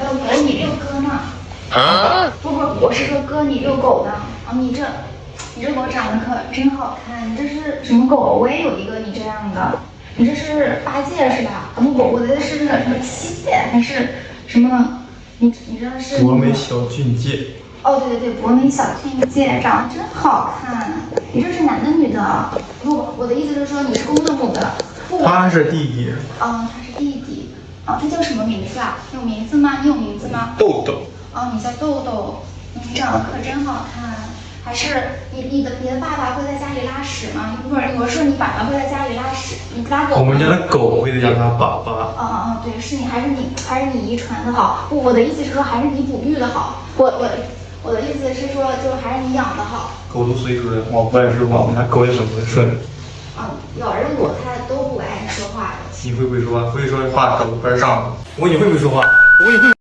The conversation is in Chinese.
狗你遛哥呢？不，我是说哥你遛狗呢。啊，你这狗长得可真好看，你这是什么狗？我也有一个你这样的。你这是八戒是吧？我的是那个什么七戒还是什么？你这是博美小俊介。哦，对，博美小俊介长得真好看。你这是男的女的？不，我的意思是说你是公的母的。他是弟弟。他是弟弟。他叫什么名字啊？有名字吗？你有名字吗？豆豆。你叫豆豆。你长得可真好看。还是你的爸爸会在家里拉屎吗？不是，我说你爸爸会在家里拉屎，你拉狗吗？我们家的狗会在家拉粑粑。对，是你，还是你遗传的好？不，我的意思是说还是你哺育的好。我的意思是说，就还是你养的好。狗都随主人，我不爱说话，我们家狗也很温顺。老人狗它都不爱说话的。你会不会说话？会说话走边上。我问你会不会说话？我问你会。